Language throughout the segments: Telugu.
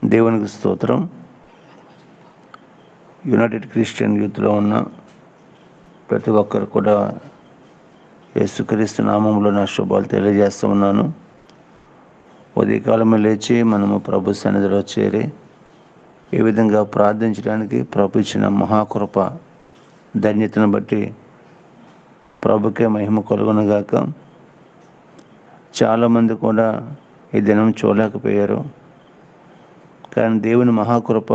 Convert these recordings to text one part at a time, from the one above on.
దేవునికి స్తోత్రం. యునైటెడ్ క్రిస్టియన్ యూత్లో ఉన్న ప్రతి ఒక్కరు కూడా యేసుక్రీస్తు నామంలో నా శుభాలు తెలియజేస్తూ ఉన్నాను. ఉదయకాలమే లేచి మనము ప్రభు సన్నిధిలో చేరి ఈ విధంగా ప్రార్థించడానికి ప్రభు ఇచ్చిన మహాకృప ధన్యతను బట్టి ప్రభుకే మహిమ కలుగునుగాక. చాలామంది కూడా ఈ దినం చూడలేకపోయారు, కానీ దేవుని మహాకృప,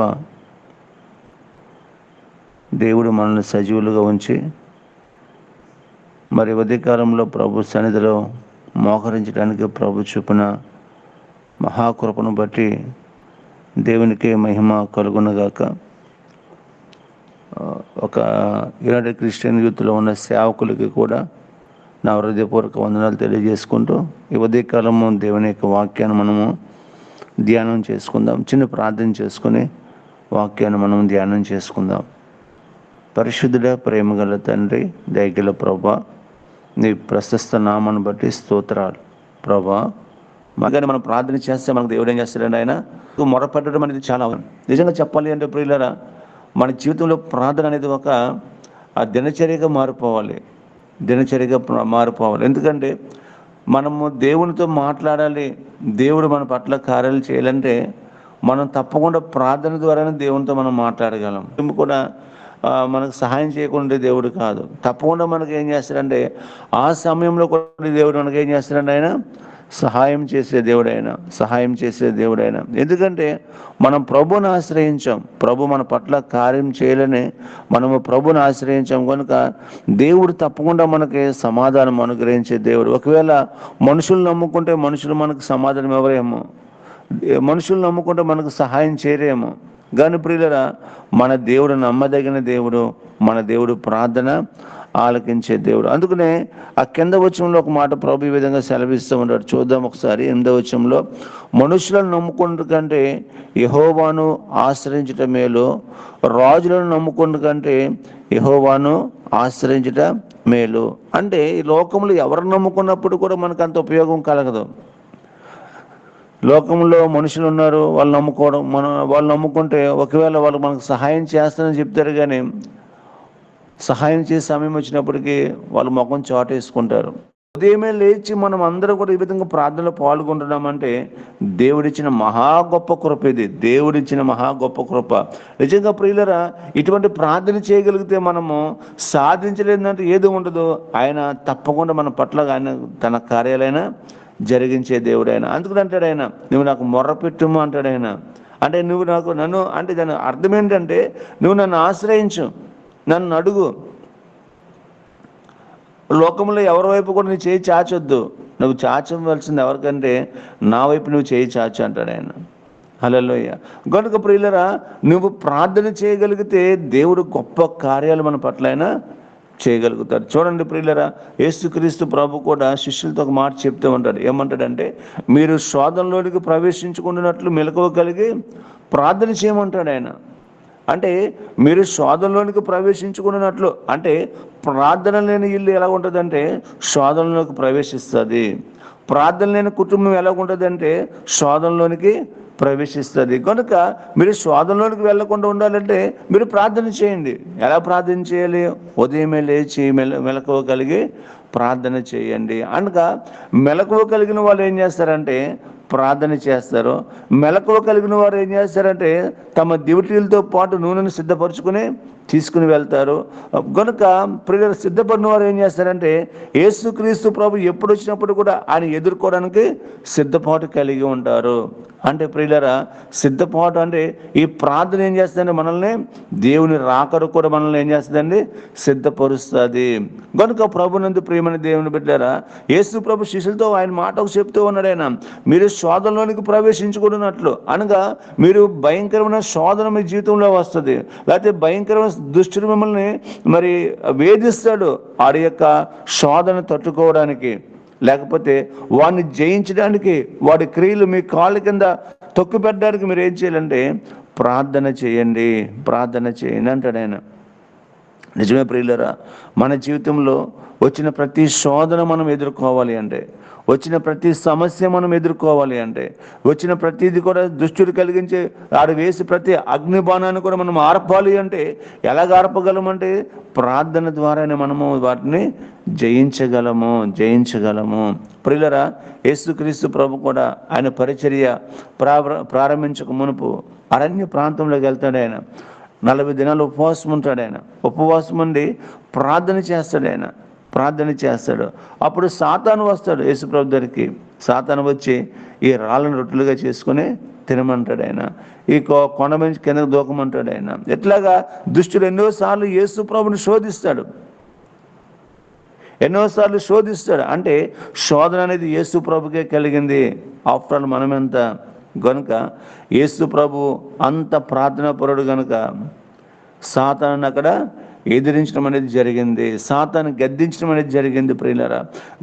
దేవుడు మనల్ని సజీవులుగా ఉంచి మరి ఉదయకాలంలో ప్రభు సన్నిధిలో మోకరించడానికి ప్రభు చూపిన మహాకృపను బట్టి దేవునికి మహిమ కలుగునుగాక. ఒక యునైటెడ్ క్రిస్టియన్ యూత్లో ఉన్న సేవకులకి కూడా నా హృదయపూర్వక వందనాలు తెలియజేసుకుంటూ ఈ ఉదయకాలము దేవుని యొక్క వాక్యాన్ని మనము ధ్యానం చేసుకుందాం. చిన్న ప్రార్థన చేసుకుని వాక్యాన్ని మనం ధ్యానం చేసుకుందాం. పరిశుద్ధుడ, ప్రేమగల తండ్రి, దయగల ప్రభా, నీ ప్రశస్త నామాన్ని బట్టి స్తోత్రాలు ప్రభా. మగానే మనం ప్రార్థన చేస్తే మనకు దేవుడు ఏం చేస్తాడండి? ఆయన మొరపెట్టడం అనేది చాలా నిజంగా చెప్పాలి అంటే ప్రియులారా, మన జీవితంలో ప్రార్థన అనేది ఒక దినచర్యగా మారిపోవాలి. ఎందుకంటే మనము దేవునితో మాట్లాడాలి, దేవుడు మన పట్ల కార్యాలు చేయాలంటే మనం తప్పకుండా ప్రార్థన ద్వారానే దేవునితో మనం మాట్లాడగలం. కూడా మనకు సహాయం చేయకుండా దేవుడు కాదు, తప్పకుండా మనకు ఏం చేస్తాడంటే ఆ సమయంలో కూడా దేవుడు మనకు ఏం చేస్తాడంటే ఆయన సహాయం చేసే దేవుడైన. ఎందుకంటే మనం ప్రభుని ఆశ్రయించాం, ప్రభు మన పట్ల కార్యం చేయాలని మనము ప్రభుని ఆశ్రయించాం కనుక దేవుడు తప్పకుండా మనకి సమాధానం అనుగ్రహించే దేవుడు. ఒకవేళ మనుషులు నమ్ముకుంటే మనుషులు మనకు సమాధానం ఎవరేమో, మనుషులు నమ్ముకుంటే మనకు సహాయం చేయరేమో, కానీ ప్రియులరా మన దేవుడు నమ్మదగిన దేవుడు, మన దేవుడు ప్రార్థన ఆలకించే దేవుడు. అందుకనే ఆ కింద వచనంలో ఒక మాట ప్రభు ఈ విధంగా సెలవిస్తూ ఉంటాడు. చూద్దాం ఒకసారి. 8వ వచనంలో, మనుషులను నమ్ముకున్న కంటే యెహోవాను ఆశ్రయించటం మేలు, రాజులను నమ్ముకున్న కంటే యెహోవాను ఆశ్రయించట మేలు. అంటే ఈ లోకంలో ఎవరు నమ్ముకున్నప్పుడు కూడా మనకు అంత ఉపయోగం కలగదు. లోకంలో మనుషులు ఉన్నారు, వాళ్ళు నమ్ముకుంటే ఒకవేళ వాళ్ళు మనకు సహాయం చేస్తారని చెప్తారు, కానీ సహాయం చేసే సమయం వచ్చినప్పటికీ వాళ్ళు ముఖం చాటేసుకుంటారు. ఉదయమే లేచి మనం అందరం కూడా ఈ విధంగా ప్రార్థనలో పాల్గొంటున్నామంటే దేవుడిచ్చిన మహా గొప్ప కృప. ఇది దేవుడిచ్చిన మహా గొప్ప కృప. నిజంగా ప్రియులరా, ఇటువంటి ప్రార్థన చేయగలిగితే మనము సాధించలేదంటే ఏది ఉండదు. ఆయన తప్పకుండా మన పట్ల ఆయన తన కార్యాలైన జరిగించే దేవుడైన. అందుకని అంటాడు ఆయన, నువ్వు నాకు మొర్రపెట్టుము అంటాడు ఆయన. అంటే నువ్వు నన్ను అంటే దాని అర్థం ఏంటంటే నువ్వు నన్ను ఆశ్రయించు, నన్ను అడుగు. లోకంలో ఎవరి వైపు కూడా నువ్వు చేయి చాచొద్దు, నువ్వు చాచవలసింది ఎవరికంటే నా వైపు నువ్వు చేయి చాచు అంటాడు ఆయన. హల్లెలూయా. కనుక ప్రియులరా, నువ్వు ప్రార్థన చేయగలిగితే దేవుడు గొప్ప కార్యాలు మన పట్ల ఆయన చేయగలుగుతాడు. చూడండి ప్రియులరా, యేసుక్రీస్తు ప్రభు కూడా శిష్యులతో ఒక మాట చెప్తూ ఉంటాడు. ఏమంటాడంటే, మీరు శోధనలోనికి ప్రవేశించుకున్నట్లు మెలకువ కలిగి ప్రార్థన చేయమంటాడు ఆయన. అంటే మీరు శోధనలోనికి ప్రవేశించుకున్నట్లు, అంటే ప్రార్థన లేని ఇల్లు ఎలా ఉంటుందంటే శోధనలోకి ప్రవేశిస్తుంది. ప్రార్థన లేని కుటుంబం ఎలా ఉంటుందంటే శోధనలోనికి ప్రవేశిస్తుంది. కనుక మీరు శోధనలోనికి వెళ్లకుండా ఉండాలంటే మీరు ప్రార్థన చేయండి. ఎలా ప్రార్థన చేయాలి? ఉదయమే లేచి మెలకువ కలిగి ప్రార్థన చేయండి. అనగా మెలకువ కలిగిన వాళ్ళు ఏం చేస్తారంటే ప్రార్థన చేస్తారు. మెలకువ కలిగిన వారు ఏం చేస్తారంటే తమ డ్యూటీలతో పాటు నూనెను సిద్ధపరచుకుని తీసుకుని వెళ్తారు. కనుక ప్రియులు సిద్ధపడిన వారు ఏం చేస్తారంటే యేసుక్రీస్తు ప్రభు ఎప్పుడు వచ్చినప్పుడు కూడా ఆయన ఎదుర్కోవడానికి సిద్ధపాటు కలిగి ఉంటారు. అంటే ప్రియులరా, సిద్ధపాటు అంటే ఈ ప్రార్థన ఏం చేస్తుందంటే మనల్ని దేవుని రాకడ కూడా మనల్ని ఏం చేస్తుందండి సిద్ధపరుస్తుంది. కనుక ప్రభునందు ప్రియమైన దేవుని బిడ్డలారా, యేసు ప్రభు శిష్యులతో ఆయన మాటకు చెప్తూ ఉన్నాడు. ఆయన మీరు శోధనలోనికి ప్రవేశించుకున్నట్లు, అనగా మీరు భయంకరమైన శోధన మీ జీవితంలో వస్తుంది, లేకపోతే భయంకరమైన దుష్టుడు మిమ్మల్ని మరి వేధిస్తాడు. ఆడి యొక్క శోధన తట్టుకోవడానికి, లేకపోతే వాడిని జయించడానికి, వాడి క్రియలు మీ కాళ్ళ కింద తొక్కు పెట్టడానికి మీరు ఏం చేయాలంటే ప్రార్థన చేయండి అంటాడు ఆయన. నిజమే ప్రియులరా, మన జీవితంలో వచ్చిన ప్రతి శోధన మనం ఎదుర్కోవాలి అంటే వచ్చిన ప్రతి సమస్య మనం ఎదుర్కోవాలి అంటే, వచ్చిన ప్రతిది కూడా దుష్టుడు కలిగించే ఆడు వేసి ప్రతి అగ్నిబాణాన్ని కూడా మనం ఆర్పాలి అంటే ఎలాగ ఆర్పగలమంటే ప్రార్థన ద్వారానే మనము వాటిని జయించగలము. ప్రియులరా, యేసుక్రీస్తు ప్రభు కూడా ఆయన పరిచర్య ప్రారంభించక మునుపు అరణ్య ప్రాంతంలోకి వెళ్తాడు. ఆయన 40 దినాలు ఉపవాసం ఉంటాడు. ఆయన ఉపవాసం ఉండి ప్రార్థన చేస్తాడు. అప్పుడు సాతాను వస్తాడు యేసుప్రభు దగ్గరికి. సాతాను వచ్చి ఈ రాళ్ళను రొట్టెలుగా చేసుకుని తినమంటాడు. ఆయన ఈ కొండ నుంచి కిందకు దూకమంటాడు. ఆయన ఎట్లాగా దుష్టుడు ఎన్నోసార్లు యేసుప్రభుని శోధిస్తాడు. అంటే శోధన అనేది యేసు ప్రభుకే కలిగింది. ఆఫ్టర్ ఆల్ మనమెంత గనుక యేసు ప్రభు అంత ప్రార్థనాపరుడు గనుక సాతాను అక్కడ ఎదిరించడం అనేది జరిగింది, సాతాను గద్దించడం అనేది జరిగింది. ప్రియులారా,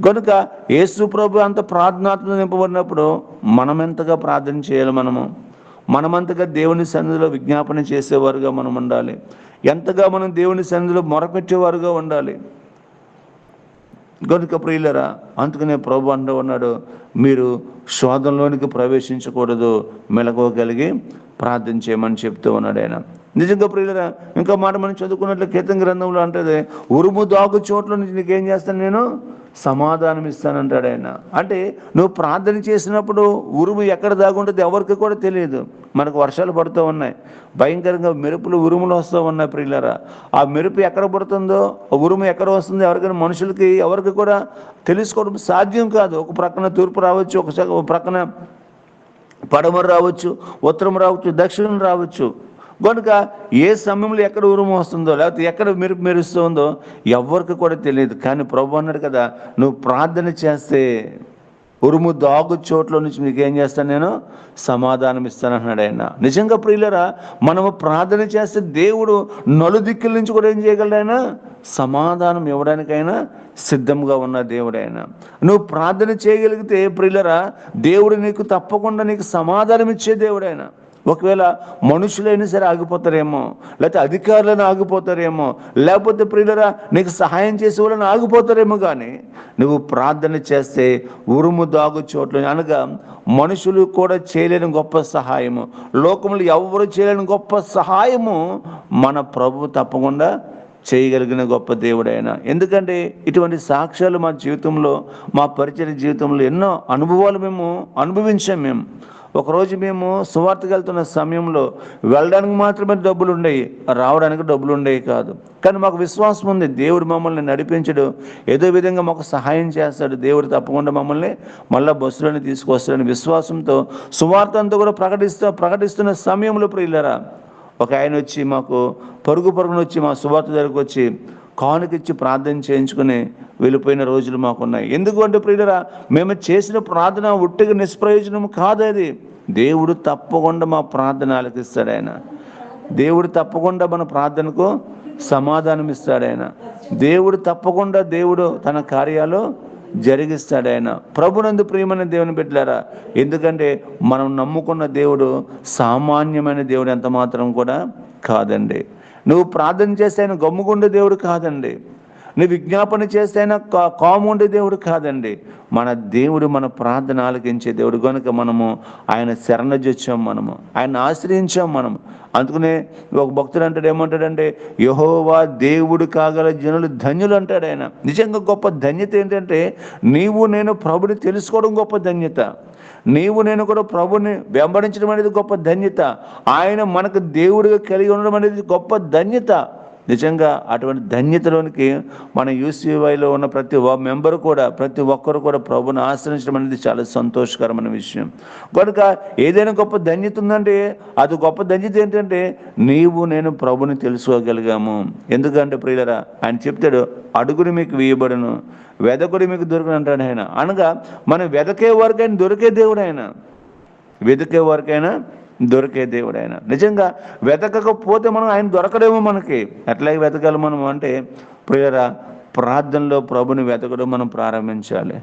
కనుక యేసు ప్రభు అంత ప్రార్థనాత్మక నింపబడినప్పుడు మనం ఎంతగా ప్రార్థన చేయాలి? మనమంతగా దేవుని సన్నిధిలో విజ్ఞాపన చేసేవారుగా మనం ఉండాలి. ఎంతగా మనం దేవుని సన్నిధిలో మొరపెట్టేవారుగా ఉండాలి. కనుక ప్రియులరా, అందుకనే ప్రభు అంటూ ఉన్నాడు, మీరు శోధనలోనికి ప్రవేశించకూడదు, మెలకువ కలిగి ప్రార్థన చేయమని చెప్తూ ఉన్నాడు ఆయన. నిజంగా ప్రియులరా, ఇంకో మాట మనం చదువుకున్నట్లు కీర్తన గ్రంథంలో అంటది, ఉరుము దాగు చోట్ల నుంచి నీకేం చేస్తాను, నేను సమాధానం ఇస్తానంటాడు ఆయన. అంటే నువ్వు ప్రార్థన చేసినప్పుడు ఉరుము ఎక్కడ దాగుంటుంది ఎవరికి కూడా తెలియదు. మనకు వర్షాలు పడుతూ ఉన్నాయి, భయంకరంగా మెరుపులు ఉరుములు వస్తూ ఉన్నాయి. ప్రియులారా, ఆ మెరుపు ఎక్కడ పడుతుందో, ఉరుము ఎక్కడ వస్తుందో ఎవరికైనా మనుషులకి ఎవరికి కూడా తెలుసుకోవడం సాధ్యం కాదు. ఒక ప్రక్కన తూర్పు రావచ్చు, ఒక ప్రక్కన పడమర రావచ్చు, ఉత్తరం రావచ్చు, దక్షిణం రావచ్చు. కనుక ఏ సమయంలో ఎక్కడ ఉరుము వస్తుందో లేకపోతే ఎక్కడ మెరుపు మెరుస్తుందో ఎవరికి కూడా తెలియదు. కానీ ప్రభు అన్నాడు కదా, నువ్వు ప్రార్థన చేస్తే ఉరుము దాగు చోట్ల నుంచి నీకేం చేస్తాను, నేను సమాధానం ఇస్తాను అన్నాడు ఆయన. నిజంగా ప్రియులరా, మనము ప్రార్థన చేస్తే దేవుడు నలుదిక్కుల నుంచి కూడా ఏం చేయగలడు? ఆయన సమాధానం ఇవ్వడానికైనా సిద్ధంగా ఉన్న దేవుడు ఆయన. నువ్వు ప్రార్థన చేయగలిగితే ప్రియులరా, దేవుడు నీకు తప్పకుండా నీకు సమాధానం ఇచ్చే దేవుడు ఆయన. ఒకవేళ మనుషులైనా సరే ఆగిపోతారేమో, లేకపోతే అధికారులను ఆగిపోతారేమో, లేకపోతే ప్రియులరా నీకు సహాయం చేసే వాళ్ళని ఆగిపోతారేమో, కానీ నువ్వు ప్రార్థన చేస్తే ఉరుము దాగు చోట్ల అనగా మనుషులు కూడా చేయలేని గొప్ప సహాయము, లోకంలో ఎవరు చేయలేని గొప్ప సహాయము మన ప్రభువు తప్పకుండా చేయగలిగిన గొప్ప దేవుడైన. ఎందుకంటే ఇటువంటి సాక్ష్యాలు మా జీవితంలో, మా పరిచయ జీవితంలో ఎన్నో అనుభవాలు మేము అనుభవించాం. ఒకరోజు మేము సువార్తకు వెళ్తున్న సమయంలో వెళ్ళడానికి మాత్రమే డబ్బులు ఉండేవి, రావడానికి డబ్బులు ఉండేవి కాదు. కానీ మాకు విశ్వాసం ఉంది, దేవుడు మమ్మల్ని నడిపించడు, ఏదో విధంగా మాకు సహాయం చేస్తాడు, దేవుడు తప్పకుండా మమ్మల్ని మళ్ళీ బస్సులోనే తీసుకొస్తాడని విశ్వాసంతో సువార్త అంతా కూడా ప్రకటిస్తున్న సమయంలో ప్రియులరా, ఒక ఆయన వచ్చి మాకు పరుగున వచ్చి మా సువార్త దగ్గరకు వచ్చి కానుకిచ్చి ప్రార్థన చేయించుకుని వెళ్ళిపోయిన రోజులు మాకున్నాయి. ఎందుకు అంటే ప్రియులరా, మేము చేసిన ప్రార్థన ఒట్టిగా నిష్ప్రయోజనం కాదు. అది దేవుడు తప్పకుండా మా ప్రార్థన ఆలకిస్తాడు ఆయన. దేవుడు తప్పకుండా మన ప్రార్థనకు సమాధానం ఇస్తాడు ఆయన. దేవుడు తప్పకుండా తన కార్యాలు జరిగిస్తాడు ఆయన. ప్రభునందు ప్రియమైన దేవుని బిడ్డలారా, ఎందుకంటే మనం నమ్ముకున్న దేవుడు సామాన్యమైన దేవుడు ఎంత మాత్రం కూడా కాదండి. నువ్వు ప్రార్థన చేస్తే ఆయన గమ్ముగుండే దేవుడు కాదండి. నువ్వు విజ్ఞాపన చేస్తే ఆయన కాముండే దేవుడు కాదండి. మన దేవుడు మన ప్రార్థన ఆలకించే దేవుడు కనుక మనము ఆయన శరణజొచ్చాం, మనము ఆయన ఆశ్రయించాం. మనము అందుకనే ఒక భక్తుడు అంటాడు, ఏమంటాడంటే, యెహోవా దేవుడు కాగల జనులు ధన్యులు అంటాడు ఆయన. నిజంగా గొప్ప ధన్యత ఏంటంటే, నీవు నేను ప్రభుని తెలుసుకోవడం గొప్ప ధన్యత. నీవు నేను కూడా ప్రభుని వెంబడించడం అనేది గొప్ప ధన్యత. ఆయన మనకు దేవుడిగా కలిగి ఉండడం అనేది గొప్ప ధన్యత. నిజంగా అటువంటి ధన్యతలోనికి మన యూసీవైలో ఉన్న ప్రతి మెంబరు కూడా, ప్రతి ఒక్కరు కూడా ప్రభుని ఆశ్రయించడం అనేది చాలా సంతోషకరమైన విషయం. కనుక ఏదైనా గొప్ప ధన్యత ఉందంటే అది గొప్ప ధన్యత ఏంటంటే, నీవు నేను ప్రభుని తెలుసుకోగలిగాము. ఎందుకంటే ప్రియులరా, ఆయన చెప్తాడు, అడుగుని మీకు వేయబడును, వెదకుడి మీకు దొరుకును అంటాడు ఆయన. అనగా మనం వెదకే వరకైనా దొరికే దేవుడు ఆయన. వెతికే వరకైనా దొరికే దేవుడు ఆయన. నిజంగా వెతకకపోతే మనం ఆయన దొరకడేమో మనకి. ఎట్లాగే వెతకాలి మనం అంటే ప్రియులరా, ప్రార్థనలో ప్రభుని వెతకడం మనం ప్రారంభించాలి.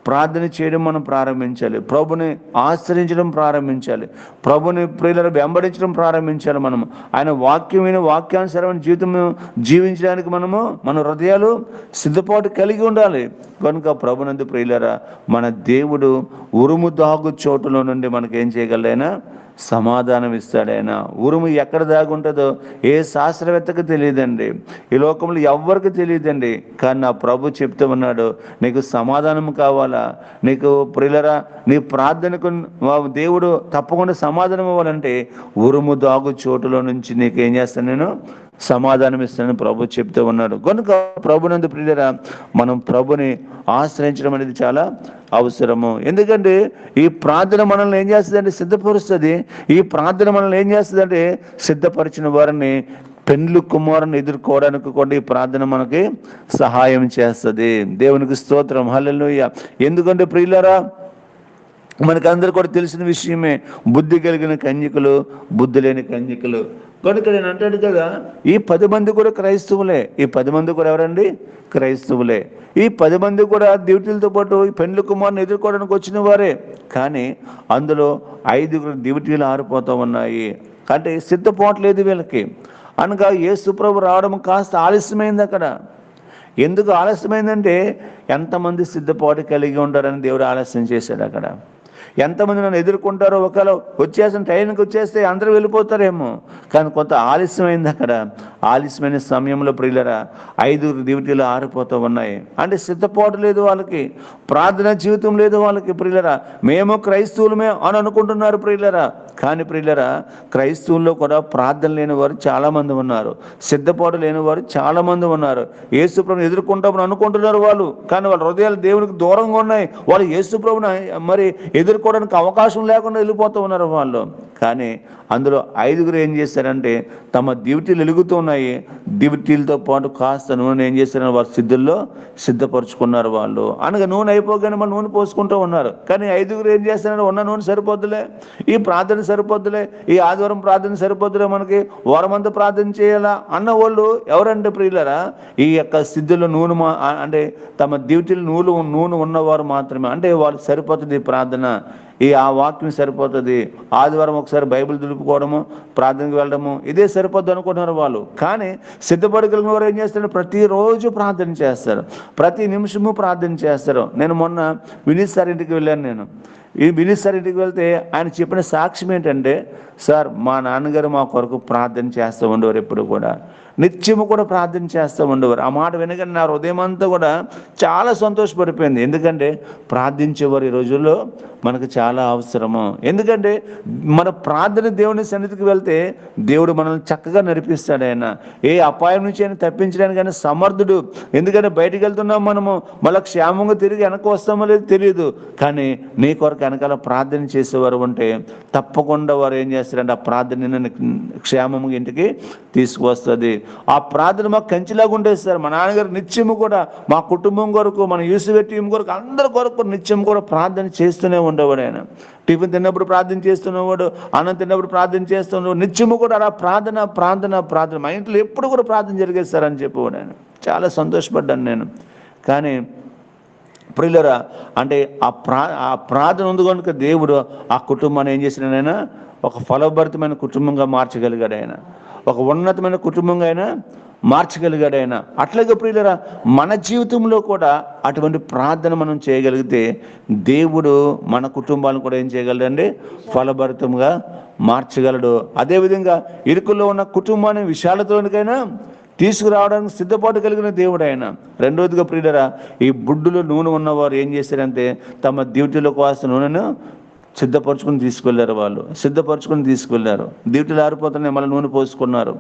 ప్రార్థన చేయడం మనం ప్రారంభించాలి. ప్రభుని ఆశ్రయించడం ప్రారంభించాలి. ప్రభుని ప్రియులను వెంబడించడం ప్రారంభించాలి. మనము ఆయన వాక్యమైన వాక్యానుసారమైన జీవితం జీవించడానికి మన హృదయాలు సిద్ధపాటు కలిగి ఉండాలి. కనుక ప్రభునందు ప్రియులరా, మన దేవుడు ఉరుము దాగు చోటులో నుండి మనకేం చేయగలడైనా సమాధానం ఇస్తాడు. ఆయన ఉరుము ఎక్కడ దాగుంటుందో ఏ శాస్త్రవేత్తకు తెలియదండి, ఈ లోకంలో ఎవ్వరికి తెలియదండి. కానీ నా ప్రభు చెప్తూ ఉన్నాడు, నీకు సమాధానం కావాలా, నీకు ప్రియులరా నీ ప్రార్థనకు దేవుడు తప్పకుండా సమాధానం ఇవ్వాలంటే ఉరుము దాగు చోటులో నుంచి నీకేం చేస్తాను, నేను సమాధానం ఇస్తానని ప్రభు చెప్తూ ఉన్నాడు. కనుక ప్రభునందు ప్రియులరా, మనం ప్రభుని ఆశ్రయించడం అనేది చాలా అవసరము. ఎందుకంటే ఈ ప్రార్థన మనల్ని ఏం చేస్తుందంటే సిద్ధపరుస్తుంది. ఈ ప్రార్థన మనల్ని ఏం చేస్తుందంటే సిద్ధపరిచిన వారిని పెండ్లు కుమారుని ఎదుర్కోవడానికి కూడా ఈ ప్రార్థన మనకి సహాయం చేస్తుంది. దేవునికి స్తోత్రం, హల్లెలూయా. ఎందుకంటే ప్రియులరా, మనకందరూ కూడా తెలిసిన విషయమే, బుద్ధి కలిగిన కన్యకులు, బుద్ధి లేని కన్యకులు. కనుక నేను అంటాడు కదా, ఈ 10 మంది కూడా క్రైస్తవులే. ఈ 10 మంది కూడా ఎవరండి? క్రైస్తవులే. ఈ 10 మంది కూడా డ్యూటీలతో పాటు ఈ పెండ్లి కుమారుని ఎదుర్కోవడానికి వచ్చిన వారే. కానీ అందులో 5 డ్యూటీలు ఆరిపోతూ ఉన్నాయి. అంటే సిద్ధపోవట్లేదు వీళ్ళకి. అనగా యేసు ప్రభు రావడం కాస్త ఆలస్యమైంది అక్కడ. ఎందుకు ఆలస్యమైందంటే ఎంతమంది సిద్ధపాటు కలిగి ఉంటారని దేవుడు ఆలస్యం చేశాడు అక్కడ. ఎంతమంది నన్ను ఎదుర్కొంటారో, ఒకవేళ వచ్చేసిన టైంకి వచ్చేస్తే అందరూ వెళ్ళిపోతారేమో. కానీ కొంత ఆలస్యమైంది అక్కడ. ఆలస్యమైన సమయంలో ప్రియులరా 5 డ్యూటీలు ఆరిపోతూ ఉన్నాయి. అంటే సిద్ధపాటు లేదు వాళ్ళకి, ప్రార్థన జీవితం లేదు వాళ్ళకి. ప్రియులరా, మేము క్రైస్తవులమే అని అనుకుంటున్నారు ప్రియులరా. కానీ ప్రియులరా, క్రైస్తవుల్లో కూడా ప్రార్థన లేని వారు చాలామంది ఉన్నారు, సిద్ధపాటు లేని వారు చాలామంది ఉన్నారు. యేసు ప్రభుని ఎదుర్కొంటామని అనుకుంటున్నారు వాళ్ళు, కానీ వాళ్ళ హృదయాలు దేవునికి దూరంగా ఉన్నాయి. వాళ్ళు యేసు ప్రభుని మరి ఎదుర్కోవడానికి అవకాశం లేకుండా వెళ్ళిపోతూ ఉన్నారు వాళ్ళు. కానీ అందులో 5 ఏం చేశారంటే తమ డ్యూటీలు వెలుగుతూ ఉన్నాయి. డ్యూటీలతో పాటు కాస్త నూనె ఏం చేశారని వారు సిద్ధపరుచుకున్నారు వాళ్ళు. అనగా నూనె అయిపోగానే మళ్ళీ నూనె పోసుకుంటూ ఉన్నారు. కానీ 5 ఏం చేస్తారంటే ఉన్న నూనె సరిపోద్దులే, ఈ ప్రార్థన సరిపోద్దులే, ఈ ఆదివారం ప్రార్థన సరిపోద్దులే, మనకి వారమంతా ప్రార్థన చేయాలా అన్న వాళ్ళు ఎవరంటే ప్రియులరా, ఈ యొక్క సిద్ధుల్లో నూనె అంటే తమ డ్యూటీలు నూనె ఉన్నవారు మాత్రమే. అంటే వాళ్ళకి సరిపోతుంది ప్రార్థన, ఆ వాక్యం సరిపోతుంది, ఆదివారం ఒకసారి బైబిల్ దులుపుకోవడము, ప్రార్థనకు వెళ్ళడము, ఇదే సరిపోద్ది అనుకుంటున్నారు వాళ్ళు. కానీ సిద్ధపడగలిగిన వారు ఏం చేస్తారు? ప్రతిరోజు ప్రార్థన చేస్తారు, ప్రతి నిమిషము ప్రార్థన చేస్తారు. నేను మొన్న వినీత్ సార్ ఇంటికి వెళ్ళాను. ఈ వినీత్ సార్ ఇంటికి వెళ్తే ఆయన చెప్పిన సాక్ష్యం ఏంటంటే, సార్ మా నాన్నగారు మా కొరకు ప్రార్థన చేస్తూ ఉండేవారు, ఎప్పుడు కూడా నిత్యము కూడా ప్రార్థన చేస్తూ ఉండేవారు. ఆ మాట వినగానే నా హృదయం అంతా కూడా చాలా సంతోషపడిపోయింది. ఎందుకంటే ప్రార్థించేవారు ఈ రోజుల్లో మనకు చాలా అవసరము. ఎందుకంటే మన ప్రార్థన దేవుని సన్నిధికి వెళ్తే దేవుడు మనల్ని చక్కగా నడిపిస్తాడు. ఆయన ఏ అపాయం నుంచి ఆయన తప్పించడానికి ఆయన సమర్థుడు. ఎందుకంటే బయటికి వెళ్తున్నాం మనము, మళ్ళీ క్షేమంగా తిరిగి వెనక వస్తామో లేదో తెలియదు. కానీ నీ కొరకు వెనకాల ప్రార్థన చేసేవారు ఉంటే తప్పకుండా వారు ఏం చేస్తారంటే ఆ ప్రార్థన క్షేమంగా ఇంటికి తీసుకువస్తుంది. ఆ ప్రార్థన మాకు కంచిలాగా ఉండేది సార్. మా నాన్నగారు నిత్యము కూడా మా కుటుంబం కొరకు, మన యూసుఫ్ టీం కొరకు, అందరి కొరకు నిత్యం కూడా ప్రార్థన చేస్తూనే ఉండేవాడు. ఆయన టిఫిన్ తిన్నప్పుడు ప్రార్థన చేస్తున్నవాడు, అన్నం తిన్నప్పుడు ప్రార్థన చేస్తున్నవాడు, నిత్యము కూడా అలా ప్రార్థన మా ఇంట్లో ఎప్పుడు కూడా ప్రార్థన జరిగేది సార్ అని చెప్పేవాడు ఆయన. చాలా సంతోషపడ్డాను నేను. కానీ ప్రియులరా, అంటే ఆ ప్రార్థన ఉంది కనుక దేవుడు ఆ కుటుంబాన్ని ఏం చేసినాడు? ఆయన ఒక ఫలభరితమైన కుటుంబంగా మార్చగలిగాడు. ఆయన ఒక ఉన్నతమైన కుటుంబంగా ఆయన మార్చగలిగాడు. ఆయన అట్లాగే ప్రియులరా, మన జీవితంలో కూడా అటువంటి ప్రార్థన మనం చేయగలిగితే దేవుడు మన కుటుంబాలను కూడా ఏం చేయగలడండి? ఫలభరితంగా మార్చగలడు. అదేవిధంగా ఇరుకుల్లో ఉన్న కుటుంబాన్ని విశాలతోనికైనా తీసుకురావడానికి సిద్ధపాటు కలిగిన దేవుడు ఆయన. రెండవదిగా ప్రియులరా, ఈ బుడ్డులో నూనె ఉన్నవారు ఏం చేశారంటే తమ డ్యూటీలో కాస్త నూనెను సిద్ధపరచుకుని తీసుకెళ్లారు. డ్యూటీలు ఆరిపోతున్నాయి, మళ్ళీ నూనె పోసుకున్నారు.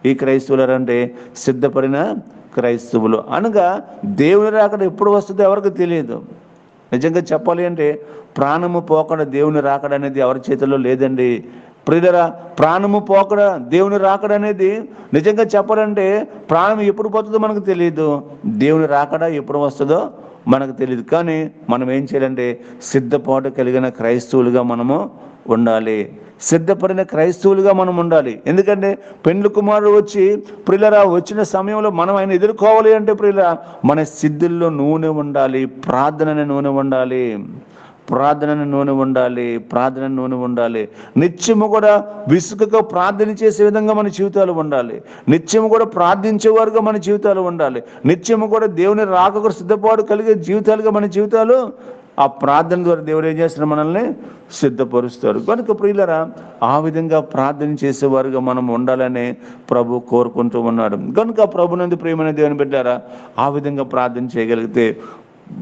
ఈ క్రైస్తవులు అంటే సిద్ధపడిన క్రైస్తవులు. అనగా దేవుని రాకడ ఎప్పుడు వస్తుందో ఎవరికి తెలియదు. నిజంగా చెప్పాలి అంటే ప్రాణము పోకడ దేవుని రాకడ అనేది ఎవరి చేతుల్లో లేదండి. ప్రియులరా, ప్రాణము పోకడ దేవుని రాకడ అనేది నిజంగా చెప్పాలంటే ప్రాణం ఎప్పుడు పోతుందో మనకు తెలియదు, దేవుని రాకడ ఎప్పుడు వస్తుందో మనకు తెలియదు. కానీ మనం ఏం చేయాలంటే సిద్ధపాటు కలిగిన క్రైస్తవులుగా మనము ఉండాలి. సిద్ధపడిన క్రైస్తవులుగా మనం ఉండాలి. ఎందుకంటే పెండ్లి కుమారుడు వచ్చి ప్రియులరా వచ్చిన సమయంలో మనం ఆయన ఎదుర్కోవాలి అంటే ప్రియులరా మన సిద్ధుల్లో నూనె ఉండాలి, ప్రార్థన నూనె ఉండాలి, ప్రార్థన నూనె ఉండాలి. నిత్యము కూడా విసుకగా ప్రార్థన చేసే విధంగా మన జీవితాలు ఉండాలి. నిత్యము కూడా ప్రార్థించేవారుగా మన జీవితాలు ఉండాలి. నిత్యము కూడా దేవుని రాకకు సిద్ధపాటు కలిగే జీవితాలుగా మన జీవితాలు ఆ ప్రార్థన ద్వారా దేవుడు ఏం చేస్తారు, మనల్ని సిద్ధపరుస్తారు. కనుక ప్రియులరా ఆ విధంగా ప్రార్థన చేసేవారుగా మనం ఉండాలని ప్రభు కోరుకుంటూ ఉన్నాడు. కనుక ప్రభునందు ప్రియమైన దేవుని బిడ్డారా ఆ విధంగా ప్రార్థన చేయగలిగితే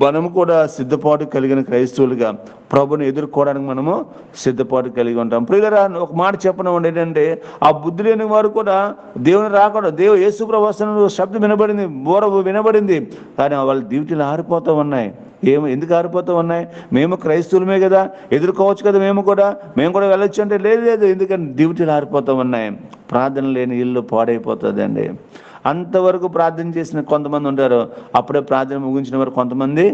మనము కూడా సిద్ధపాటు కలిగిన క్రైస్తవులుగా ప్రభుని ఎదుర్కోవడానికి మనము సిద్ధపాటు కలిగి ఉంటాం. ప్రియులరా ఒక మాట చెప్పడం ఏంటంటే ఆ బుద్ధి లేని వారు కూడా దేవుని రాకుండా యేసు ప్రభు వస్తున్న శబ్దం వినబడింది, బోర వినబడింది, కానీ వాళ్ళ డ్యూటీలు ఆరిపోతూ ఉన్నాయి. ఎందుకు ఆరిపోతూ ఉన్నాయి? మేము క్రైస్తవులమే కదా, ఎదుర్కోవచ్చు కదా, మేము కూడా వెళ్ళొచ్చు అంటే లేదు, ఎందుకంటే డ్యూటీలు ఆరిపోతూ ఉన్నాయి. ప్రార్థన లేని ఇల్లు పాడైపోతుంది అండి. అంతవరకు ప్రార్థన చేసిన కొంతమంది ఉంటారు, అప్పుడే ప్రార్థన ముగించిన వారు కొంతమంది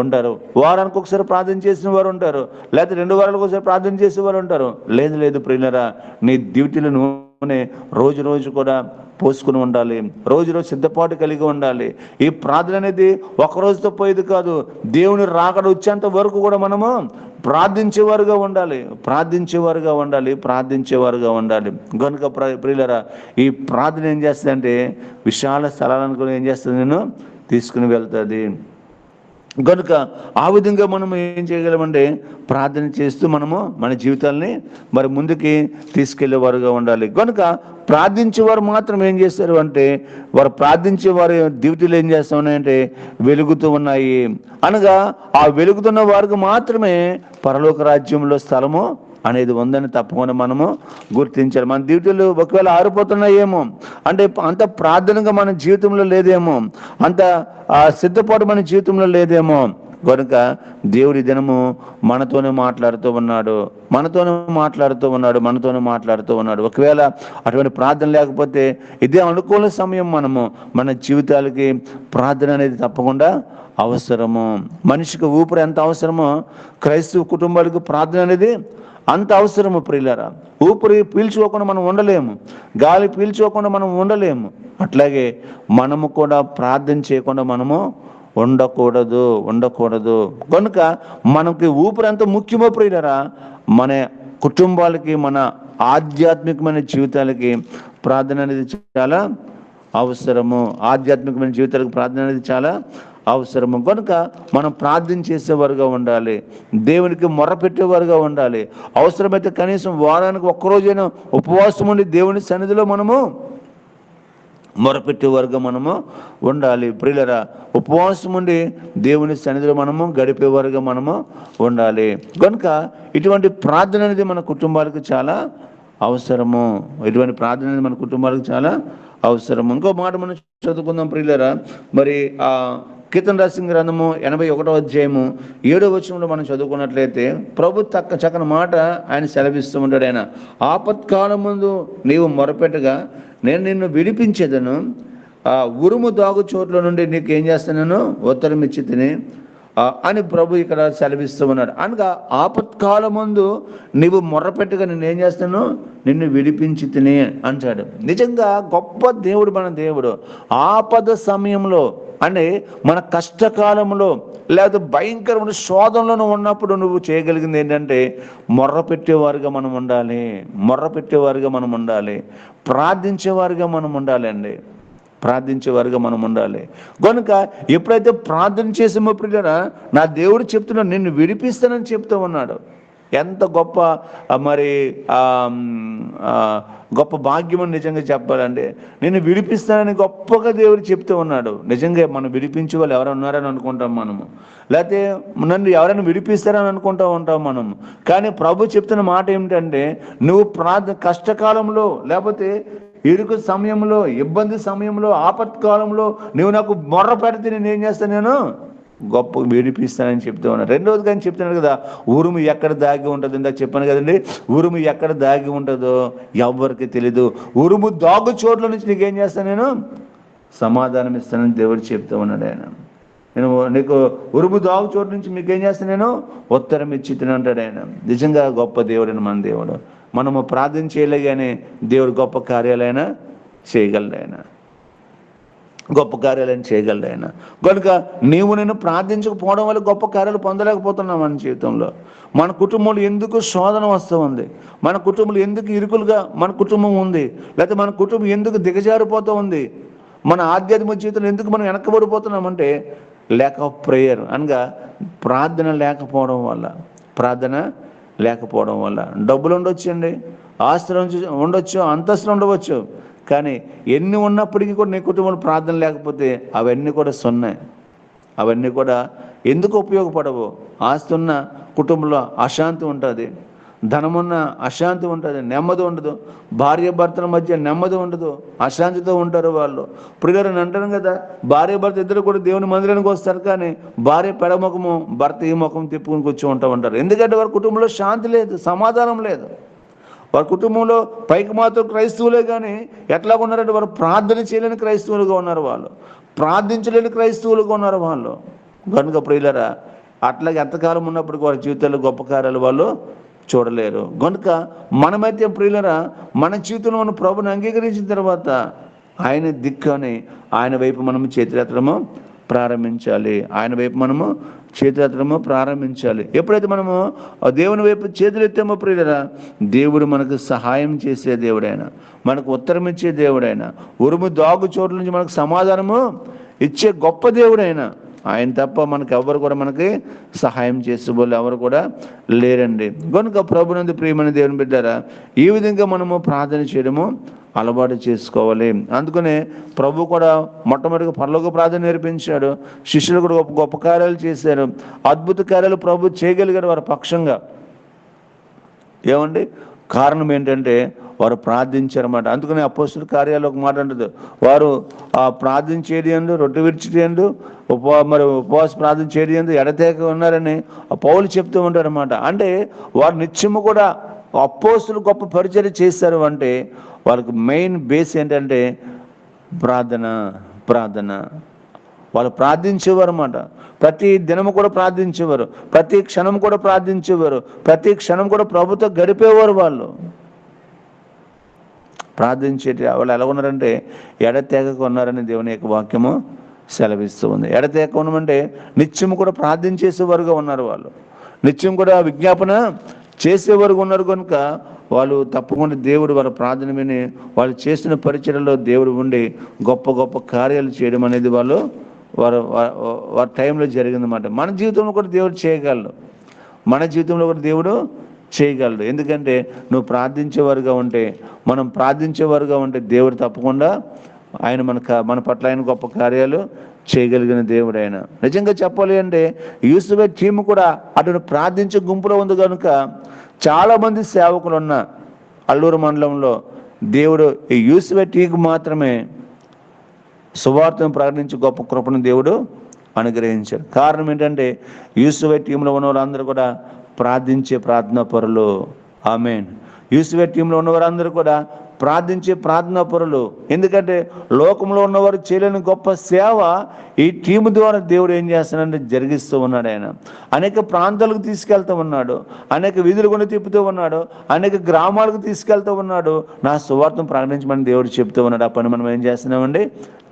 ఉంటారు, వారానికి ఒకసారి ప్రార్థన చేసిన వారు ఉంటారు, లేకపోతే 2 వారాలకు ఒకసారి ప్రార్థన చేసేవారు ఉంటారు. లేదు ప్రియులరా, నీ డ్యూటీలను రోజు రోజు కూడా పోసుకుని ఉండాలి, రోజు సిద్ధపాటు కలిగి ఉండాలి. ఈ ప్రార్థన అనేది ఒక రోజుతో పోయేది కాదు. దేవుని రాకడ వచ్చేంత వరకు కూడా మనము ప్రార్థించేవారుగా ఉండాలి. కనుక ప్రియులరా ఈ ప్రార్థన ఏం చేస్తుందంటే విశాల స్థలాలను కూడా ఏం చేస్తుంది, నేను తీసుకుని వెళ్తుంది. కనుక ఆ విధంగా మనం ఏం చేయగలమంటే ప్రార్థన చేస్తూ మనము మన జీవితాలని మరి ముందుకి తీసుకెళ్లేవారుగా ఉండాలి. కనుక ప్రార్థించేవారు మాత్రం ఏం చేస్తారు అంటే వారు ప్రార్థించే వారి డ్యూటీలు ఏం చేస్తామన్నాయంటే వెలుగుతూ ఉన్నాయి. అనగా ఆ వెలుగుతున్న వారికి మాత్రమే పరలోక రాజ్యంలో స్థలము అనేది ఉందని తప్పకుండా మనము గుర్తించాలి. మన డ్యూటీలు ఒకవేళ ఆరిపోతున్నాయేమో అంటే అంత ప్రార్థనగా మన జీవితంలో లేదేమో, అంత సిద్ధపాటు మన జీవితంలో లేదేమో. కనుక దేవుడి దినము మనతోనే మాట్లాడుతూ ఉన్నాడు. ఒకవేళ అటువంటి ప్రార్థన లేకపోతే ఇదే అనుకూల సమయం. మన జీవితాలకి ప్రార్థన అనేది తప్పకుండా అవసరము. మనిషికి ఊపిరి ఎంత అవసరమో క్రైస్తవ కుటుంబాలకు ప్రార్థన అనేది అంత అవసరము. ప్రియులారా ఊపిరి పీల్చుకోకుండా మనం ఉండలేము, గాలి పీల్చుకోకుండా మనం ఉండలేము. అట్లాగే మనము కూడా ప్రార్థన చేయకుండా మనము ఉండకూడదు. కనుక మనకి ఊపిరి ఎంత ముఖ్యమో ప్రియులారా మన కుటుంబాలకి, మన ఆధ్యాత్మికమైన జీవితాలకి ప్రార్థన అనేది చాలా అవసరము. కనుక మనం ప్రార్థన చేసేవారుగా ఉండాలి, దేవునికి మొర్రపెట్టేవారుగా ఉండాలి. అవసరమైతే కనీసం వారానికి ఒక్కరోజైనా ఉపవాసం ఉండి దేవుని సన్నిధిలో మనము మొరపెట్టేవారుగా మనము ఉండాలి. ప్రియులరా ఉపవాసం ఉండి దేవుని సన్నిధిలో మనము గడిపేవారుగా మనము ఉండాలి. కనుక ఇటువంటి ప్రార్థన అనేది మన కుటుంబాలకు చాలా అవసరము. ఇంకో మాట మనం చదువుకుందాం ప్రియులరా. మరి ఆ కీర్తన రాసిన గ్రంథము 81వ అధ్యాయము 7వ వచనంలో మనం చదువుకున్నట్లయితే ప్రభు చక్కని మాట ఆయన సెలవిస్తూ ఉంటాడు. ఆయన ఆపత్కాలం ముందు నీవు మొరపెట్టగా నేను నిన్ను విడిపించేదను, ఉరుము దాగు చోట్ల నుండి నీకు ఏం చేస్తాను, ఉత్తరం ఇచ్చి తిని అని ప్రభు ఇక్కడ సెలవిస్తూ ఉన్నాడు. అనగా ఆపత్కాలం ముందు నీవు మొర్రపెట్టగా నేను ఏం చేస్తాను, నిన్ను విడిపించి తిని అంటాడు. నిజంగా గొప్ప దేవుడు మన దేవుడు. ఆపద సమయంలో అంటే మన కష్టకాలంలో లేదా భయంకరమైన శోధనలో ఉన్నప్పుడు నువ్వు చేయగలిగింది ఏంటంటే మొర్రపెట్టేవారుగా మనం ఉండాలి, ప్రార్థించేవారుగా మనం ఉండాలి. కనుక ఎప్పుడైతే ప్రార్థన చేసామో ప్రియులారా నా దేవుడు చెప్తున్నాడు నిన్ను విడిపిస్తానని చెప్తూ ఉన్నాడు. ఎంత గొప్ప గొప్ప భాగ్యం అని నిజంగా చెప్పాలంటే నిన్ను విడిపిస్తానని గొప్పగా దేవుడు చెప్తూ ఉన్నాడు. నిజంగా మనం విడిపించే వాళ్ళు ఎవరైనా ఉన్నారని అనుకుంటాం మనము, లేకపోతే నన్ను ఎవరైనా విడిపిస్తారని అనుకుంటూ ఉంటాం మనము. కానీ ప్రభు చెప్తున్న మాట ఏమిటంటే నువ్వు కష్టకాలంలో లేకపోతే ఇరుకు సమయంలో, ఇబ్బంది సమయంలో, ఆపత్కాలంలో నువ్వు నాకు మొర్ర పెడితే నేను ఏం చేస్తాను, నేను గొప్ప విడిపిస్తానని చెప్తూ ఉన్నాను. రెండవది కానీ చెప్తున్నాడు కదా, ఉరుము ఎక్కడ దాగి ఉంటుంది. ఇందాక చెప్పాను కదండి, ఉరుము ఎక్కడ దాగి ఉంటుందో ఎవరికి తెలీదు. ఉరుము దాగు చోట్ల నుంచి నీకేం చేస్తాను, నేను సమాధానం ఇస్తానని దేవుడు చెప్తూ ఉన్నాడు. ఆయన నేను నీకు ఉరుము దాగు చోటు నుంచి మీకేం చేస్తాను, నేను ఉత్తరం ఇచ్చి తినంటాడు ఆయన. నిజంగా గొప్ప దేవుడు మన దేవుడు. మనము ప్రార్థన చేయలేగానే దేవుడు గొప్ప కార్యాలైనా చేయగలడు ఆయన, గొప్ప కార్యాలను చేయగలడు ఆయన. కనుక నీవు నేను ప్రార్థించకపోవడం వల్ల గొప్ప కార్యాలు పొందలేకపోతున్నాం మన జీవితంలో. మన కుటుంబంలో ఎందుకు శోధన వస్తూ ఉంది, మన కుటుంబంలో ఎందుకు ఇరుకులుగా మన కుటుంబం ఉంది, లేకపోతే మన కుటుంబం ఎందుకు దిగజారిపోతూ ఉంది, మన ఆధ్యాత్మిక జీవితంలో ఎందుకు మనం వెనకబడిపోతున్నామంటే ల్యాక్ ఆఫ్ ప్రేయర్ అనగా ప్రార్థన లేకపోవడం వల్ల. ప్రార్థన లేకపోవడం వల్ల. డబ్బులు ఉండొచ్చండి, ఆస్తులు ఉండొచ్చు, అంతస్తులు ఉండవచ్చు, కానీ ఎన్ని ఉన్నప్పటికీ కూడా నీ కుటుంబంలో ప్రార్థన లేకపోతే అవన్నీ కూడా సున్నాయి, అవన్నీ కూడా ఎందుకు ఉపయోగపడవు. ఆస్తి ఉన్న కుటుంబంలో అశాంతి ఉంటుంది, ధనమున్న అశాంతి ఉంటుంది, నెమ్మది ఉండదు, భార్య భర్తల మధ్య నెమ్మది ఉండదు, అశాంతితో ఉంటారు వాళ్ళు. ప్రియులని అంటాను కదా, భార్య భర్త ఇద్దరు కూడా దేవుని మందిరానికి వస్తారు, కానీ భార్య పెడముఖము భర్త ఈ ముఖం తిప్పుకుని కూర్చో ఉంటారు. ఎందుకంటే వారి కుటుంబంలో శాంతి లేదు, సమాధానం లేదు. వారి కుటుంబంలో పైకి మాత్రం క్రైస్తవులే, కానీ ఎట్లా ఉన్నారంటే వారు ప్రార్థన చేయలేని క్రైస్తవులుగా ఉన్నారు, వాళ్ళు ప్రార్థించలేని క్రైస్తవులుగా ఉన్నారు వాళ్ళు. కనుక ప్రియులరా, అట్లాగే ఎంతకాలం ఉన్నప్పటికీ వారి జీవితాల్లో గొప్ప కార్యాలు వాళ్ళు చూడలేరు. కనుక మనమైతే ప్రియులరా, మన జీవితంలో మన ప్రభుని అంగీకరించిన తర్వాత ఆయన దిక్కు అని ఆయన వైపు మనము చేతులెత్తడము ప్రారంభించాలి, ఆయన వైపు మనము చేతులెత్తడము ప్రారంభించాలి. ఎప్పుడైతే మనము దేవుని వైపు చేతులు ఎత్తామో ప్రియులరా, దేవుడు మనకు సహాయం చేసే దేవుడైనా, మనకు ఉత్తరం ఇచ్చే దేవుడైనా, ఉరుము దాగు చోట్ల నుంచి మనకు సమాధానము ఇచ్చే గొప్ప దేవుడైనా ఆయన తప్ప మనకు ఎవరు కూడా మనకి సహాయం చేసే వాళ్ళు ఎవరు కూడా లేరండి. కనుక ప్రభునందు ప్రియమైన దేవుని బిడ్డారా, ఈ విధంగా మనము ప్రార్థన చేయడము అలవాటు చేసుకోవాలి. అందుకనే ప్రభు కూడా మొట్టమొదటిగా పరలోక ప్రార్థన నేర్పించాడు, శిష్యులు కూడా గొప్ప గొప్ప కార్యాలు చేశారు, అద్భుత కార్యాలు ప్రభు చేయగలిగారు వారి పక్షంగా. ఏమండి కారణం ఏంటంటే వారు ప్రార్థించారన్నమాట. అందుకని అపోస్తుల కార్యాలు ఒక మాట అంటుంది, వారు ప్రార్థించేది అందు, రొట్టె విడిచిటందు, ఉపవాస ప్రార్థన చేయడం అందు ఎడతెగక ఉన్నారని పౌలు చెప్తూ ఉంటారు అన్నమాట. అంటే వారు నిత్యము కూడా అపోస్తులు గొప్ప పరిచర్య చేశారు అంటే వాళ్ళకి మెయిన్ బేస్ ఏంటంటే ప్రార్థన. వాళ్ళు ప్రార్థించేవారు అన్నమాట. ప్రతి దినము కూడా ప్రార్థించేవారు, ప్రతి క్షణం కూడా ప్రార్థించేవారు, ప్రతి క్షణం కూడా ప్రభుతో గడిపేవారు. వాళ్ళు ప్రార్థించేటి వాళ్ళు ఎలా ఉన్నారంటే ఎడతెగక ఉన్నారని దేవుని యొక్క వాక్యము సెలవిస్తూ ఉంది. ఎడతెగక ఉండమంటే నిత్యము కూడా ప్రార్థించేసేవారుగా ఉన్నారు, వాళ్ళు నిత్యం కూడా విజ్ఞాపన చేసేవారుగా ఉన్నారు. కనుక వాళ్ళు తప్పకుండా దేవుడు వాళ్ళ ప్రార్థన విని వాళ్ళు చేసిన పరిచర్యలో దేవుడు ఉండి గొప్ప గొప్ప కార్యాలు చేయడం అనేది వారి టైంలో జరిగిందన్నమాట. మన జీవితంలో కూడా దేవుడు చేయగలడు, మన జీవితంలో కూడా దేవుడు చేయగలడు. ఎందుకంటే నువ్వు ప్రార్థించేవారుగా ఉంటే, మనం ప్రార్థించేవారుగా ఉంటే దేవుడు తప్పకుండా ఆయన మన పట్ల ఆయన గొప్ప కార్యాలు చేయగలిగిన దేవుడు ఆయన. నిజంగా చెప్పాలి అంటే యూసుఫ్ టీం కూడా అటు ప్రార్థించే గుంపులో ఉంది. కనుక చాలామంది సేవకులు ఉన్న అల్లూరు మండలంలో దేవుడు ఈ యూసుఫ్ టీంకు మాత్రమే సువార్తను ప్రకటించి గొప్ప కృపను దేవుడు అనుగ్రహించాడు. కారణం ఏంటంటే యూసుఫ్ టీంలో ఉన్న వాళ్ళందరూ కూడా ప్రార్థించే ప్రార్థనా పరులు. ఆమేన్. యూసుఫ్ టీంలో ఉన్నవారందరూ కూడా ప్రార్థించే ప్రార్థనా పరులు. ఎందుకంటే లోకంలో ఉన్నవారు చేయలేని గొప్ప సేవ ఈ టీము ద్వారా దేవుడు ఏం చేస్తానంటే జరిగిస్తూ ఉన్నాడు. ఆయన అనేక ప్రాంతాలకు తీసుకెళ్తూ ఉన్నాడు, అనేక వీధులు కూడా తిప్పుతూ ఉన్నాడు, అనేక గ్రామాలకు తీసుకెళ్తూ ఉన్నాడు. నా సువార్తను ప్రకటించమని దేవుడు చెప్తూ ఉన్నాడు. ఆ పని మనం ఏం చేస్తున్నామండి,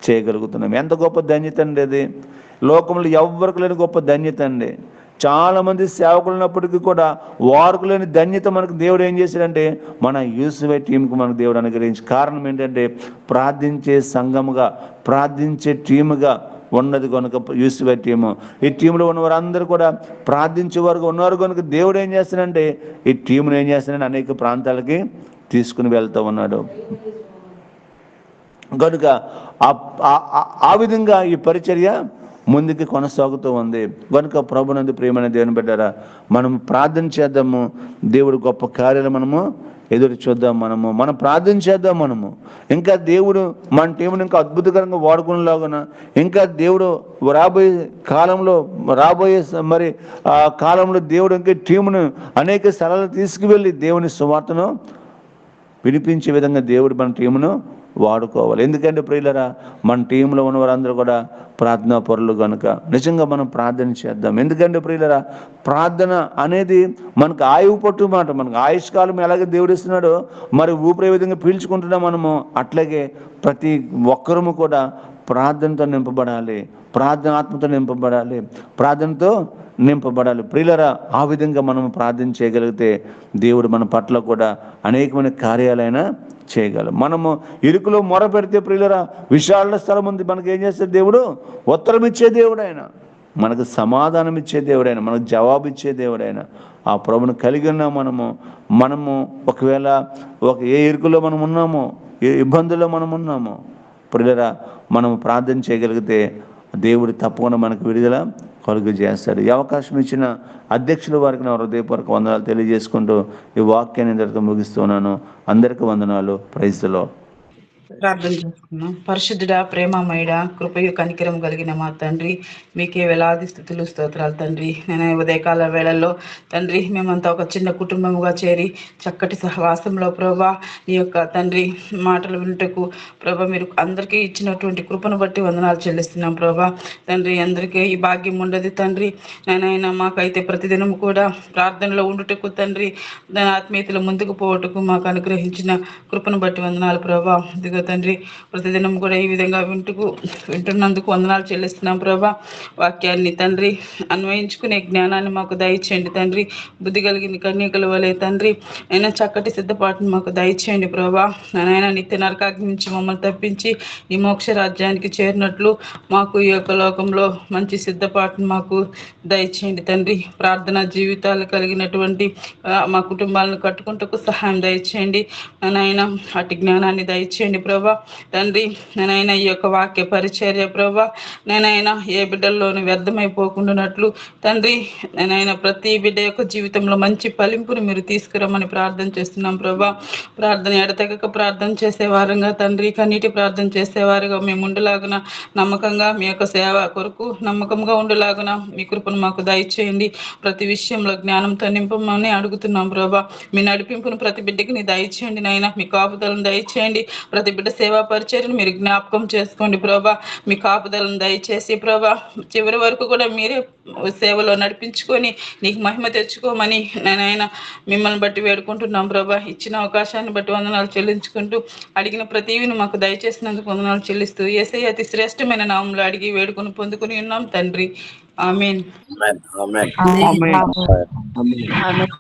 చేయగలుగుతున్నాం. ఎంత గొప్ప ధన్యత అండి అది. లోకంలో ఎవ్వరికి లేని గొప్ప ధన్యత అండి. చాలామంది సేవకులు ఉన్నప్పటికీ కూడా వారికి లేని ధన్యత మనకు దేవుడు ఏం చేశాడంటే మన యూసుఫ్ టీంకు మనకు దేవుడు అనుగ్రహించి. కారణం ఏంటంటే ప్రార్థించే సంఘముగా, ప్రార్థించే టీముగా ఉన్నది కనుక యూసుఫ్ టీము. ఈ టీంలో ఉన్న వారందరూ కూడా ప్రార్థించే వారుగా ఉన్నారు కనుక దేవుడు ఏం చేస్తాడంటే ఈ టీమును ఏం చేస్తాడంటే అనేక ప్రాంతాలకి తీసుకుని వెళ్తూ ఉన్నాడు. కనుక ఆ విధంగా ఈ పరిచర్య ముందుకి కొనసాగుతూ ఉంది. కనుక ప్రభునందు ప్రియమైన దేవుని బిడ్డలారా, మనం ప్రార్థన చేద్దాము, దేవుడు గొప్ప కార్యాలు మనము ఎదురు చూద్దాం. మనం ప్రార్థన చేద్దాం. ఇంకా దేవుడు మన టీమును ఇంకా అద్భుతకరంగా వాడుకునేలాగున, ఇంకా దేవుడు రాబోయే కాలంలో దేవుడు ఇంకా టీమును అనేక స్థలాలకు తీసుకువెళ్ళి దేవుని సువార్తను వినిపించే విధంగా దేవుడు మన టీమును వాడుకోవాలి. ఎందుకంటే ప్రియులరా, మన టీంలో ఉన్న వారందరూ కూడా ప్రార్థనా పరులు కనుక నిజంగా మనం ప్రార్థన చేద్దాం. ఎందుకంటే ప్రియులరా, ప్రార్థన అనేది మనకు ఆయువు పట్టు మాట. మనకు ఆయుష్కాలం ఎలాగే దేవుడు ఇస్తున్నాడో, మరి ఊపిరి ఏ విధంగా పీల్చుకుంటున్నాం మనము, అట్లాగే ప్రతి ఒక్కరము కూడా ప్రార్థనతో నింపబడాలి, ప్రార్థన ఆత్మతో నింపబడాలి, ప్రార్థనతో నింపబడాలి. ప్రియులరా, ఆ విధంగా మనం ప్రార్థన చేయగలిగితే దేవుడు మన పట్ల కూడా అనేకమైన కార్యాలైనా చేయగలం. మనము ఇరుకులో మొర పెడితే ప్రియులరా, విశాల స్థలం ఉంది, మనకి ఏం చేస్తాడు దేవుడు? ఉత్తరం ఇచ్చే దేవుడు ఆయన, మనకు సమాధానం ఇచ్చే దేవుడు ఆయన, మనకు జవాబు ఇచ్చే దేవుడు ఆయన. ఆ ప్రభుని కలిగి ఉన్నాం మనము ఒకవేళ ఏ ఇరుకులో మనం ఉన్నామో, ఏ ఇబ్బందుల్లో మనం ఉన్నామో ప్రియులరా, మనం ప్రార్థన చేయగలిగితే దేవుడు తప్పకుండా మనకు విడుదల కలుగు చేస్తాడు. ఈ అవకాశం ఇచ్చిన అధ్యక్షుల వారికి నా హృదయపూర్వక వందనాలు తెలియజేసుకుంటూ ఈ వాక్యాన్ని ఇంతటితో ముగిస్తున్నాను. అందరికీ వందనాలు. Praise the Lord. ప్రార్థన చేసుకున్నాం. పరిశుద్ధుడా, ప్రేమమయుడా, కృపయు కనికరం కలిగిన మా తండ్రి, మీకే వేలాది స్థుతులు స్తోత్రాలు తండ్రి. నేను ఉదయకాల వేళల్లో తండ్రి మేమంతా ఒక చిన్న కుటుంబముగా చేరి చక్కటి సహవాసంలో ప్రభా నీ యొక్క తండ్రి మాటలు వినుటకు ప్రభా మీరు అందరికీ ఇచ్చినటువంటి కృపను బట్టి వందనాలు చెల్లిస్తున్నాం ప్రభా. తండ్రి అందరికీ ఈ భాగ్యం ఉండదు తండ్రి. నేనైనా మాకైతే ప్రతిదినం కూడా ప్రార్థనలో ఉండుటకు తండ్రి, దాని ఆత్మీయతలో ముందుకు పోవటకు మాకు అనుగ్రహించిన కృపను బట్టి వందనాలు ప్రభా. తండ్రి ప్రతిదినం కూడా ఈ విధంగా వింటున్నందుకు వందనాలు చెల్లిస్తున్నాం ప్రభా. వాక్యాన్ని తండ్రి అన్వయించుకునే జ్ఞానాన్ని మాకు దయచేయండి తండ్రి. బుద్ధి కలిగిన కన్యకల వలె తండ్రి అయినా చక్కటి సిద్ధపాటును మాకు దయచేయండి ప్రభా. నాయన నిత్య నరకాగ్ని నుంచి మమ్మల్ని తప్పించి ఈ మోక్ష రాజ్యానికి చేరినట్లు మాకు ఈ యొక్క లోకంలో మంచి సిద్ధపాటును మాకు దయచేయండి తండ్రి. ప్రార్థన జీవితాలు కలిగినటువంటి మా కుటుంబాలను కట్టుకుంటూ సహాయం దయచేయండి నాయన. అటు జ్ఞానాన్ని దయచేయండి ప్రభా తండ్రి. నేనైనా ఈ యొక్క వాక్య పరిచర్య ప్రభా నేనైనా ఏ బిడ్డల్లోనూ వ్యర్థమైపోకుండానట్లు తండ్రి, నేనైనా ప్రతి బిడ్డ యొక్క జీవితంలో మంచి ఫలింపును మీరు తీసుకురమ్మని ప్రార్థన చేస్తున్నాం ప్రభా. ప్రార్థన ఎడతెగక ప్రార్థన చేసేవారంగా తండ్రి, కన్నీటి ప్రార్థన చేసేవారుగా మేము ఉండలాగున, నమ్మకంగా మీ యొక్క సేవ కొరకు నమ్మకంగా ఉండలాగున మీ కృపను మాకు దయచేయండి. ప్రతి విషయంలో జ్ఞానంతో నింపమని అడుగుతున్నాం ప్రభా. మీ నడిపింపును ప్రతి బిడ్డకి నీ దయచేయండి నాయన. మీ కాపుదలను దయచేయండి. ప్రతి బిడ్డ సేవా పరిచర్యను మీరు జ్ఞాపకం చేసుకోండి ప్రభా. మీ కాపుదలను దయచేసి ప్రభా చివరి వరకు కూడా మీరే సేవలో నడిపించుకొని నీకు మహిమ తెచ్చుకోమని నేనైనా మిమ్మల్ని బట్టి వేడుకుంటున్నాం ప్రభా. ఇచ్చిన అవకాశాన్ని బట్టి వందనాలు చెల్లించుకుంటూ అడిగిన ప్రతివిని మాకు దయచేసినందుకు వందనాలు చెల్లిస్తూ యేసయ్య అతి శ్రేష్టమైన నామంలో అడిగి వేడుకొని పొందుకుని ఉన్నాం తండ్రి. ఆమేన్. ఆమేన్. ఆమేన్. ఆమేన్.